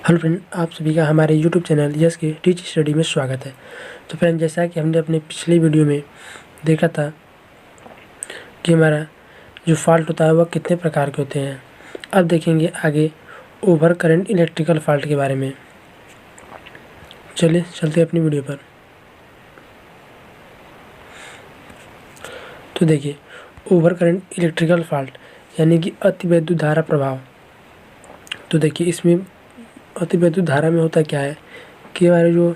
Hello friend, आप सभी का हमारे यूट्यूब चैनल यस के टीच स्टडी में स्वागत है। तो फ्रेंड, जैसा कि हमने अपने पिछली वीडियो में देखा था कि हमारा जो फॉल्ट होता है वह कितने प्रकार के होते हैं। अब देखेंगे आगे ओवर करंट इलेक्ट्रिकल फॉल्ट के बारे में। चलिए चलते हैं अपनी वीडियो पर। तो देखिए, ओवर करंट इलेक्ट्रिकल फॉल्ट यानी कि अति विद्युत धारा प्रभाव। तो देखिए, इसमें अति विद्युत धारा में होता क्या है कि हमारे जो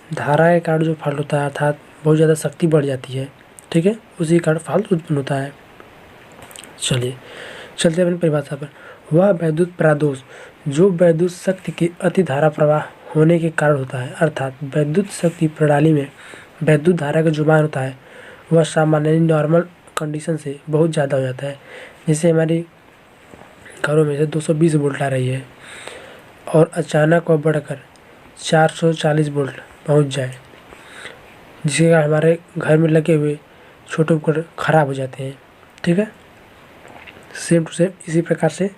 धारा के कारण जो फॉल्ट होता है, अर्थात बहुत ज़्यादा शक्ति बढ़ जाती है, ठीक है, उसी कारण फॉल्ट उत्पन्न होता है। चलिए चलते हैं अपनी परिभाषा पर। वह विद्युत प्रादोष जो विद्युत शक्ति के अति धारा प्रवाह होने के कारण होता है, अर्थात विद्युत शक्ति प्रणाली में विद्युत धारा का जो मान होता है वह सामान्य नॉर्मल कंडीशन से बहुत ज़्यादा हो जाता है। जैसे हमारी घरों में से 220 वोल्ट आ रही है और अचानक वह बढ़कर 440 वोल्ट पहुंच जाए, जिसके कारण हमारे घर में लगे हुए छोटे उपकरण खराब हो जाते हैं, ठीक है। सेम टू सेम इसी प्रकार से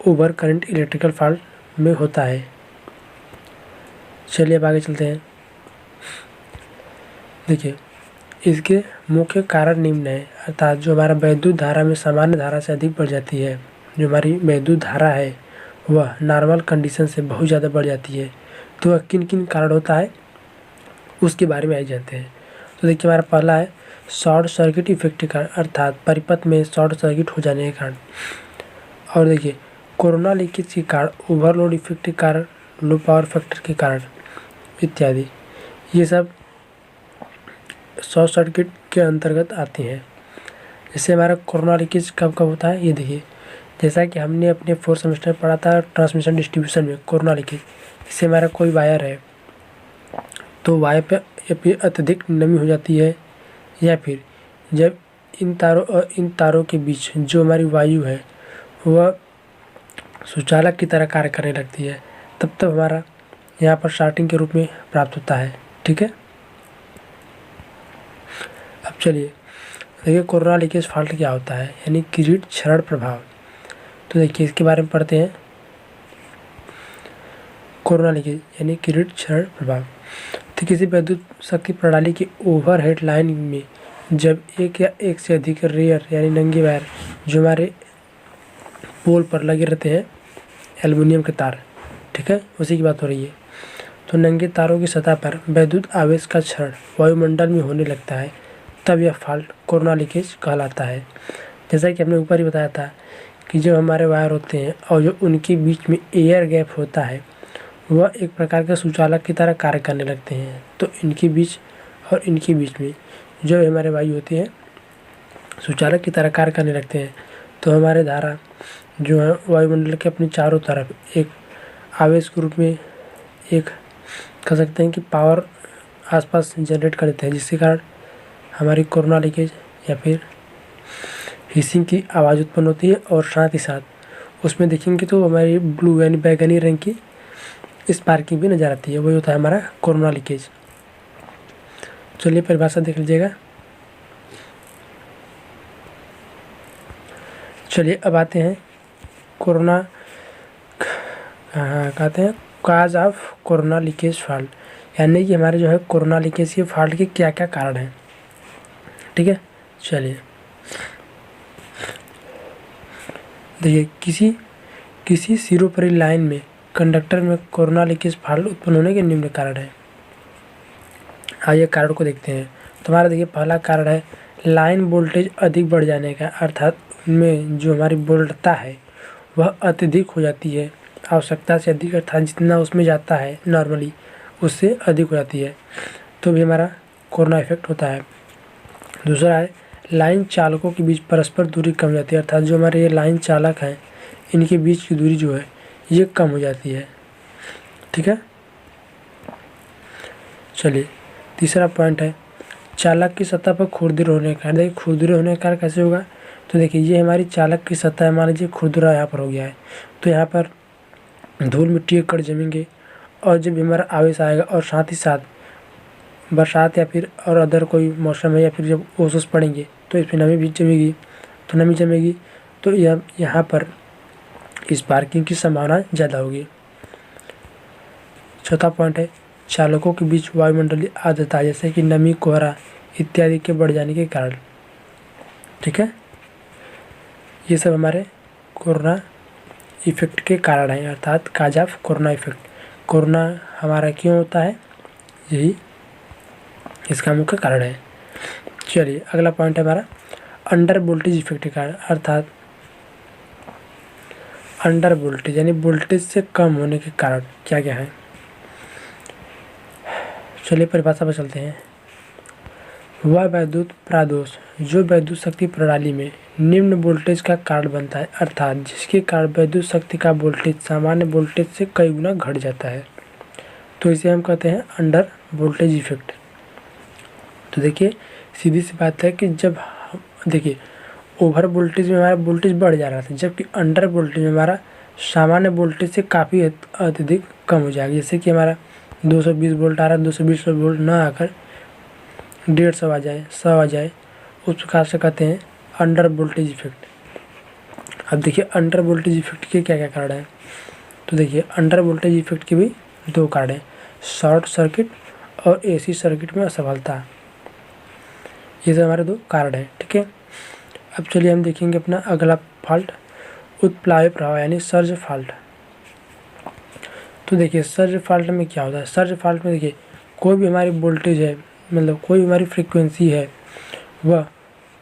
ओवर करंट इलेक्ट्रिकल फॉल्ट में होता है। चलिए अब आगे चलते हैं। देखिए, इसके मुख्य कारण निम्न है, अर्थात जो हमारा विद्युत धारा में सामान्य धारा से अधिक बढ़ जाती है, जो हमारी विद्युत धारा है वह नॉर्मल कंडीशन से बहुत ज़्यादा बढ़ जाती है, तो वह किन किन कारण होता है उसके बारे में आज जानते हैं। तो देखिए, हमारा पहला है शॉर्ट सर्किट इफेक्ट के कारण, अर्थात परिपथ में शॉर्ट सर्किट हो जाने के कारण। और देखिए, कोरोना लीकेज के कारण, ओवरलोड इफेक्ट के कारण, लो पावर फैक्टर के कारण इत्यादि, ये सब शॉर्ट सर्किट के अंतर्गत आते हैं। जैसे हमारा कोरोना लीकेज कब कब होता है, ये देखिए, जैसा कि हमने अपने 4th सेमेस्टर में पढ़ा था ट्रांसमिशन डिस्ट्रीब्यूशन में कोरोना लीकेज। इससे हमारा कोई वायर है तो वायर पे अत्यधिक नमी हो जाती है, या फिर जब इन तारों के बीच जो हमारी वायु है वह सुचालक की तरह कार्य करने लगती है, तब हमारा यहाँ पर शॉर्टिंग के रूप में प्राप्त होता है, ठीक है। अब चलिए देखिए, कोरोना लीकेज फॉल्ट क्या होता है, यानी किरीट क्षरण प्रभाव। तो देखिए, इसके बारे में पढ़ते हैं। कोरोना लीकेज यानी किरीट क्षरण प्रभाव। तो किसी विद्युत शक्ति प्रणाली की ओवरहेड लाइन में जब एक या एक से अधिक रेयर यानी नंगे वायर जो हमारे पोल पर लगे रहते हैं, एल्युमिनियम के तार, ठीक है, उसी की बात हो रही है, तो नंगे तारों की सतह पर विद्युत आवेश का क्षरण वायुमंडल में होने लगता है, तब यह फॉल्ट कोरोना लीकेज कहलाता है। जैसा कि हमने ऊपर ही बताया था कि जब हमारे वायर होते हैं और जो उनके बीच में एयर गैप होता है वह एक प्रकार के सुचालक की तरह कार्य करने लगते हैं, तो इनके बीच और इनके बीच में जो हमारे वायु होते हैं सुचालक की तरह कार्य करने लगते हैं, तो हमारे धारा जो है वायुमंडल के अपने चारों तरफ एक आवेश के रूप में एक कह सकते हैं कि पावर आसपास जनरेट कर देते हैं, जिसके कारण हमारी कोरोना लीकेज या फिर हिसिंग की आवाज़ उत्पन्न होती है। और साथ ही साथ उसमें देखेंगे तो हमारी ब्लू यानी बैगनी रंग की स्पार्किंग भी नजर आती है, वही होता है हमारा कोरोना लीकेज। चलिए परिभाषा देख लीजिएगा। चलिए अब आते हैं कोरोना कहते हैं cause of corona leakage fault, यानी कि हमारे जो है कोरोना लीकेज के फॉल्ट के क्या क्या कारण हैं, ठीक है। चलिए देखिए, किसी सिरोपरी लाइन में कंडक्टर में कोरोना लीकेज फॉल्ट उत्पन्न होने के निम्न कारण है। आइए कारण को देखते हैं। तो हमारा देखिए, पहला कारण है लाइन वोल्टेज अधिक बढ़ जाने का, अर्थात उनमें जो हमारी वोल्टता है वह अत्यधिक हो जाती है, आवश्यकता से अधिक, अर्थात जितना उसमें जाता है नॉर्मली उससे अधिक हो जाती है, तो भी हमारा कोरोना इफेक्ट होता है। दूसरा है लाइन चालकों के बीच परस्पर दूरी कम हो जाती है, अर्थात जो हमारे ये लाइन चालक हैं इनके बीच की दूरी जो है ये कम हो जाती है, ठीक है। चलिए तीसरा पॉइंट है चालक की सतह पर खुरदुरे होने का कारण। देखिए, खुरदुरे होने का कारण कैसे होगा, तो देखिए ये हमारी चालक की सतह है, मान लीजिए खुरदुरा यहाँ पर हो गया है, तो यहाँ पर धूल मिट्टी के कण जमेंगे, और जब हमारा आवेश आएगा और साथ ही साथ बरसात या फिर और अदर कोई मौसम है या फिर जब ओस पड़ेंगे तो इसमें नमी भी जमेगी, तो नमी जमेगी तो यहाँ पर स्पार्किंग की संभावना ज़्यादा होगी। चौथा पॉइंट है चालकों के बीच वायुमंडलीय आर्द्रता जैसे कि नमी, कोहरा इत्यादि के बढ़ जाने के कारण। ठीक है, ये सब हमारे कोरोना इफेक्ट के कारण है, अर्थात cause of corona effect. Corona हमारा क्यों होता है, यही इसका मुख्य कारण है। चलिए अगला पॉइंट है हमारा अंडर वोल्टेज इफेक्ट के कारण, अर्थात अंडर वोल्टेज यानी वोल्टेज से कम होने के कारण क्या क्या है। चलिए परिभाषा पर चलते हैं। वह वैद्युत प्रादोष जो विद्युत शक्ति प्रणाली में निम्न वोल्टेज का कारण बनता है, अर्थात जिसके कारण विद्युत शक्ति का वोल्टेज सामान्य वोल्टेज से कई गुना घट जाता है, तो इसे हम कहते हैं अंडर वोल्टेज इफेक्ट। तो देखिए सीधी सी बात है कि जब देखिए ओवर वोल्टेज में हमारा वोल्टेज बढ़ जा रहा था, जबकि अंडर वोल्टेज में हमारा सामान्य वोल्टेज से काफ़ी अत्यधिक कम हो जाएगा। जैसे कि हमारा 220 वोल्ट आ रहा है, 220 वोल्ट ना आकर 150 आ जाए, 100 आ जाए, उस प्रकार से कहते हैं अंडर वोल्टेज इफेक्ट। अब देखिए अंडर वोल्टेज इफेक्ट के क्या क्या कारण हैं। तो देखिए अंडर वोल्टेज इफेक्ट के भी दो कारण हैं, शॉर्ट सर्किट और एसी सर्किट में असफलता। ये सब हमारे दो कारण हैं। ठीक है, अब चलिए हम देखेंगे अपना अगला फॉल्ट, उत्प्लाव्य प्रभाव यानी सर्ज फॉल्ट। तो देखिए सर्ज फॉल्ट में क्या होता है, सर्ज फॉल्ट में देखिए कोई भी हमारी वोल्टेज है, मतलब कोई भी हमारी फ्रीक्वेंसी है, वह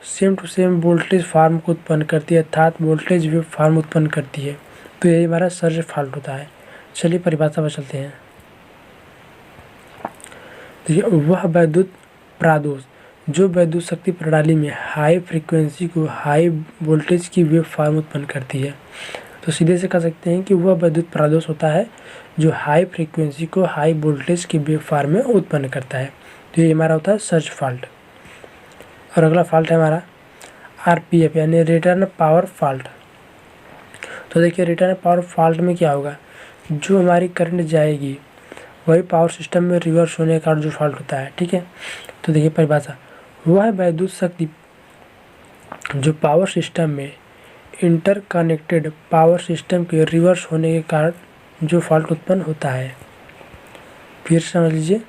same to same voltage form को उत्पन्न करती है, अर्थात वोल्टेज वेव फॉर्म उत्पन्न करती है, तो यही हमारा सर्ज फॉल्ट होता है। चलिए परिभाषा पर चलते हैं। देखिए वह विद्युत प्रादोष जो विद्युत शक्ति प्रणाली में हाई फ्रीक्वेंसी को हाई वोल्टेज की वेव फॉर्म उत्पन्न करती है, तो सीधे से कह सकते हैं कि वह विद्युत प्रादोष होता है जो हाई फ्रीक्वेंसी को हाई वोल्टेज की वेव फॉर्म में उत्पन्न करता है, तो ये हमारा होता है सर्ज फॉल्ट। और अगला फॉल्ट है हमारा आरपीएफ यानी रिटर्न पावर फॉल्ट। तो देखिए रिटर्न पावर फॉल्ट में क्या होगा, जो हमारी करंट जाएगी वही पावर सिस्टम में रिवर्स होने का जो फॉल्ट होता है। ठीक है, तो देखिए परिभाषा, वह विद्युत शक्ति जो पावर सिस्टम में इंटरकनेक्टेड पावर सिस्टम के रिवर्स होने के कारण जो फॉल्ट उत्पन्न होता है। फिर समझ लीजिए,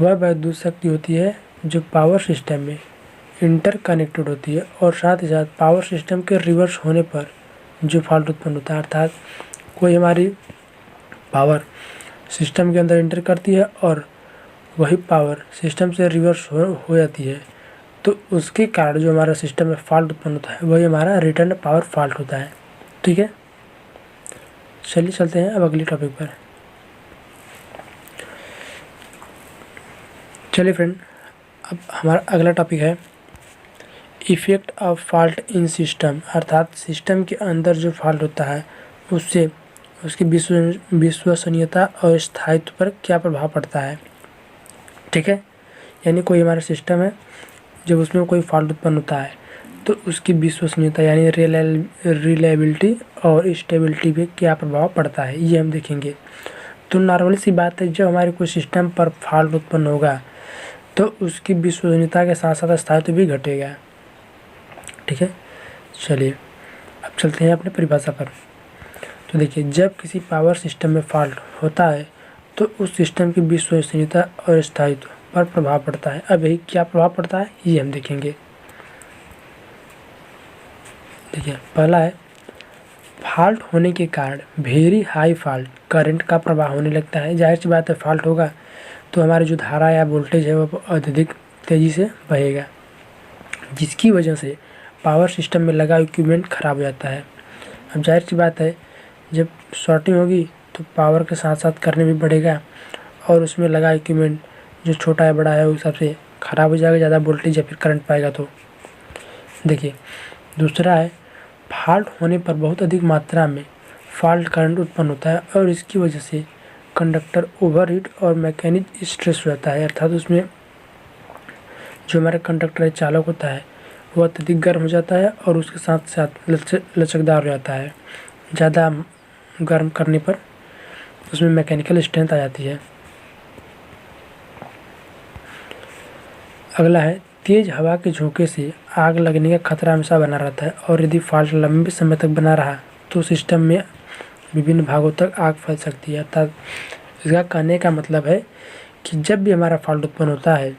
वह विद्युत शक्ति होती है जो पावर सिस्टम में इंटरकनेक्टेड होती है और साथ ही साथ पावर सिस्टम के रिवर्स होने पर जो फॉल्ट उत्पन्न होता है, अर्थात कोई हमारी पावर सिस्टम के अंदर इंटर करती है और वही पावर सिस्टम से रिवर्स हो जाती है, तो उसके कारण जो हमारा सिस्टम में फॉल्ट उत्पन्न होता है वही हमारा रिटर्न पावर फॉल्ट होता है। ठीक है, चलिए चलते हैं अब अगली टॉपिक पर। चलिए फ्रेंड, अब हमारा अगला टॉपिक है effect of fault in system, अर्थात सिस्टम के अंदर जो फॉल्ट होता है उससे उसकी विश्वसनीयता और स्थायित्व पर क्या प्रभाव पड़ता है। ठीक है, यानी कोई हमारा सिस्टम है, जब उसमें कोई फॉल्ट उत्पन्न होता है तो उसकी विश्वसनीयता यानी रिलायबिलिटी और स्टेबिलिटी पे क्या प्रभाव पड़ता है, ये हम देखेंगे। तो नॉर्मली सी बात है, जब हमारे कोई सिस्टम पर फॉल्ट उत्पन्न होगा तो उसकी विश्वसनीयता के साथ साथ स्थायित्व भी घटेगा। ठीक है, चलिए अब चलते हैं अपने परिभाषा पर। तो देखिए जब किसी पावर सिस्टम में फॉल्ट होता है तो उस सिस्टम की विश्वसनीयता और स्थायित्व पर प्रभाव पड़ता है। अब यही क्या प्रभाव पड़ता है ये हम देखेंगे। देखिए पहला है फॉल्ट होने के कारण वेरी हाई फॉल्ट करंट का प्रवाह होने लगता है। जाहिर सी बात है, फॉल्ट होगा तो हमारी जो धारा या वोल्टेज है वो अत्यधिक तेज़ी से बहेगा, जिसकी वजह से पावर सिस्टम में लगा इक्विपमेंट खराब हो जाता है। अब जाहिर सी बात है, जब शॉर्टिंग होगी तो पावर के साथ साथ करंट भी बढ़ेगा और उसमें लगा इक्विपमेंट जो छोटा है बड़ा है उस हिसाब से ख़राब हो जाएगा, ज़्यादा वोल्टेज या फिर करंट पाएगा तो। देखिए दूसरा है फॉल्ट होने पर बहुत अधिक मात्रा में फॉल्ट करंट उत्पन्न होता है और इसकी वजह से कंडक्टर ओवरहीट और मैकेनिक स्ट्रेस हो जाता है, अर्थात उसमें जो हमारा कंडक्टर है, चालक होता है, वो अत्यधिक गर्म हो जाता है और उसके साथ साथ लचकदार हो जाता है। ज़्यादा गर्म करने पर उसमें मैकेनिकल स्ट्रेंथ आ जाती है। अगला है तेज़ हवा के झोंके से आग लगने का खतरा हमेशा बना रहता है और यदि फॉल्ट लंबे समय तक बना रहा तो सिस्टम में विभिन्न भागों तक आग फैल सकती है, अर्थात इसका कहने का मतलब है कि जब भी हमारा फॉल्ट उत्पन्न होता है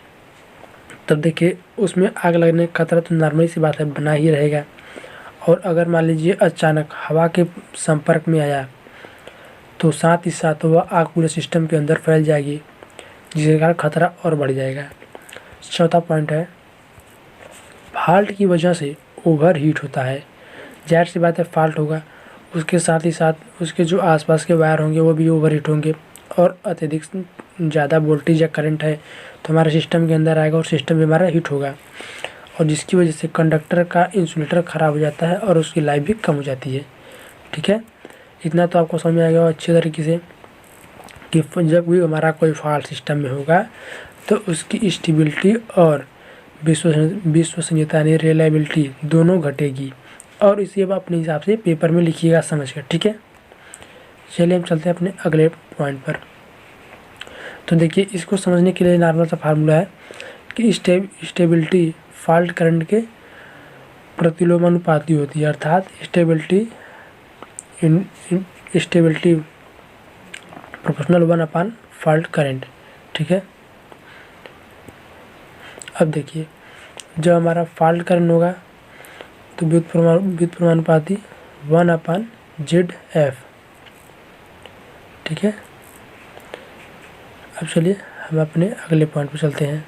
तब देखिए उसमें आग लगने का खतरा तो नॉर्मली सी बात है बना ही रहेगा। और अगर मान लीजिए अचानक हवा के संपर्क में आया तो साथ ही साथ वह आग पूरे सिस्टम के अंदर फैल जाएगी, जिसके कारण खतरा और बढ़ जाएगा। चौथा पॉइंट है, फॉल्ट की वजह से ओवर हीट होता है। ज़ाहिर सी बात है फॉल्ट होगा, उसके साथ ही साथ उसके जो आसपास के वायर होंगे वो भी ओवर हीट होंगे और अत्यधिक ज़्यादा वोल्टेज या करंट है तो हमारे सिस्टम के अंदर आएगा और सिस्टम भी हमारा हीट होगा, और जिसकी वजह से कंडक्टर का इंसुलेटर ख़राब हो जाता है और उसकी लाइफ भी कम हो जाती है। ठीक है, इतना तो आपको समझ में आएगा अच्छे तरीके से कि जब भी हमारा कोई फॉल्ट सिस्टम में होगा तो उसकी स्टेबिलिटी और विश्वसनीयता यानी रिलायबिलिटी दोनों घटेगी। और इसे आप अपने हिसाब से पेपर में लिखिएगा समझ कर। ठीक है, चलिए हम चलते हैं अपने अगले पॉइंट पर। तो देखिए इसको समझने के लिए नॉर्मल सा फार्मूला है कि स्टेबिलिटी फॉल्ट करंट के प्रतिलोमानुपाती होती है, अर्थात स्टेबिलिटी प्रोपोर्शनल 1 फॉल्ट करंट। ठीक है, अब देखिए जब हमारा फॉल्ट करंट होगा तो व्युत्क्रमानुपाती 1/ZF। ठीक है, अब चलिए हम अपने अगले पॉइंट पर चलते हैं।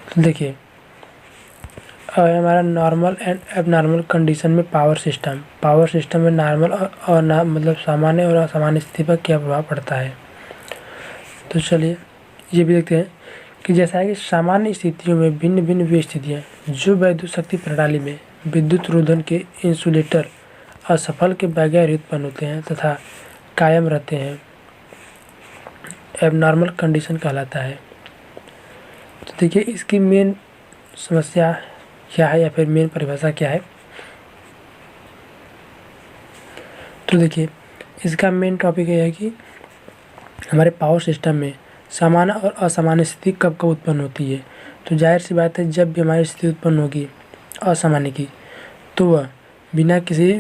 तो देखिए हमारा नॉर्मल एंड एबनॉर्मल कंडीशन में पावर सिस्टम में नॉर्मल और मतलब सामान्य और असामान्य स्थिति पर क्या प्रभाव पड़ता है। तो चलिए ये भी देखते हैं कि जैसा है कि सामान्य स्थितियों में भिन्न भिन्न वे स्थितियाँ जो विद्युत शक्ति प्रणाली में विद्युत रोधन के इंसुलेटर असफल के बगैर उत्पन्न होते हैं तथा कायम रहते हैं, एबनॉर्मल कंडीशन कहलाता है। तो देखिए इसकी मेन समस्या क्या है या फिर मेन परिभाषा क्या है। तो देखिए इसका मेन टॉपिक यह है कि हमारे पावर सिस्टम में सामान्य और असामान्य स्थिति कब कब उत्पन्न होती है। तो जाहिर सी बात है जब भी हमारी स्थिति उत्पन्न होगी असामान्य की तो वह बिना किसी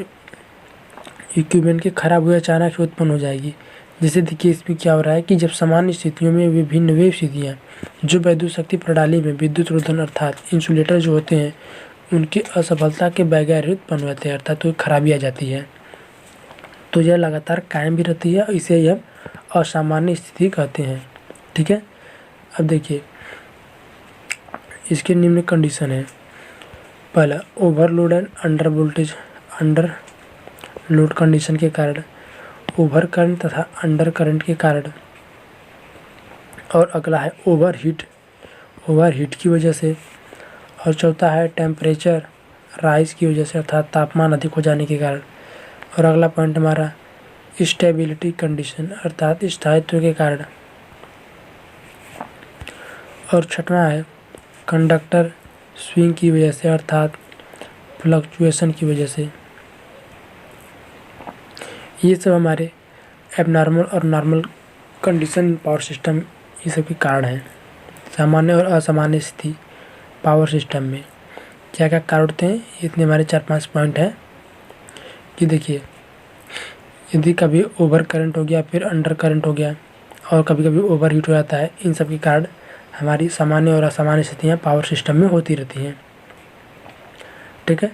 इक्विपमेंट के खराब हुए अचानक से उत्पन्न हो जाएगी। जैसे देखिए इसमें क्या हो रहा है कि जब सामान्य स्थितियों में विभिन्न वेव स्थितियाँ जो विद्युत शक्ति प्रणाली में विद्युत रोधन अर्थात इंसुलेटर जो होते हैं उनकी असफलता के बगैर उत्पन्न होते हैं, अर्थात तो खराबी आ जाती है, तो यह लगातार कायम भी रहती है, इसे हम असामान्य स्थिति कहते हैं। ठीक है, अब देखिए इसके निम्न कंडीशन है। पहला overload and under load condition के कारण, ओवर करंट तथा अंडर करंट के कारण, और अगला है ओवर हीट की वजह से, और चौथा है टेम्परेचर राइज की वजह से अर्थात तापमान अधिक हो जाने के कारण, और अगला पॉइंट हमारा स्टेबिलिटी कंडीशन अर्थात स्थायित्व के कारण, और छठवां है कंडक्टर स्विंग की वजह से अर्थात फ्लक्चुएशन की वजह से। ये सब हमारे एबनॉर्मल और नॉर्मल कंडीशन पावर सिस्टम ये सब के कारण हैं। सामान्य और असामान्य स्थिति पावर सिस्टम में क्या क्या कारण होते हैं, इतने हमारे 4-5 पॉइंट हैं कि देखिए यदि कभी ओवर करंट हो गया फिर अंडर करंट हो गया और कभी कभी ओवर हीट हो जाता है, इन सब के कारण हमारी सामान्य और असामान्य स्थितियाँ पावर सिस्टम में होती रहती हैं। ठीक है,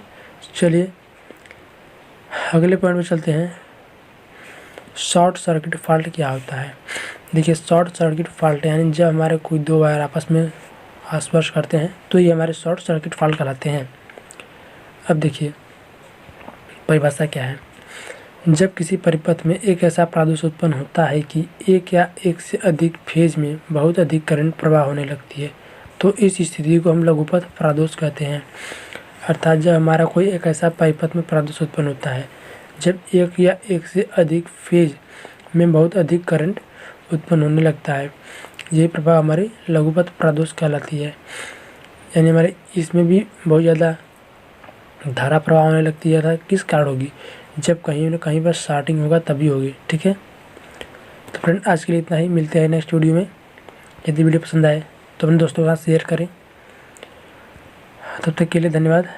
चलिए अगले पॉइंट में चलते हैं। शॉर्ट सर्किट फॉल्ट क्या होता है। देखिए शॉर्ट सर्किट फॉल्ट यानी जब हमारे कोई दो वायर आपस में स्पर्श करते हैं तो ये हमारे शॉर्ट सर्किट फॉल्ट कहलाते हैं। अब देखिए परिभाषा क्या है। जब किसी परिपथ में एक ऐसा प्रादुष उत्पन्न होता है कि एक या एक से अधिक फेज में बहुत अधिक करंट प्रवाह होने लगती है तो इस स्थिति को हम लघुपथ प्रादोष कहते हैं। अर्थात जब हमारा कोई एक ऐसा परिपथ में प्रादुष उत्पन्न होता है जब एक या एक से अधिक फेज में बहुत अधिक करंट उत्पन्न होने लगता है, ये प्रभाव हमारी लघुपथ प्रादोष कहलाती है। यानी हमारे इसमें भी बहुत ज़्यादा धारा प्रवाह होने लगती है। किस कारण होगी, जब कहीं न कहीं पर शॉर्टिंग होगा तभी होगी। ठीक है, तो फ्रेंड आज के लिए इतना ही, मिलते हैं नेक्स्ट वीडियो में। यदि वीडियो पसंद आए तो अपने दोस्तों के साथ शेयर करें। तब तक के लिए धन्यवाद।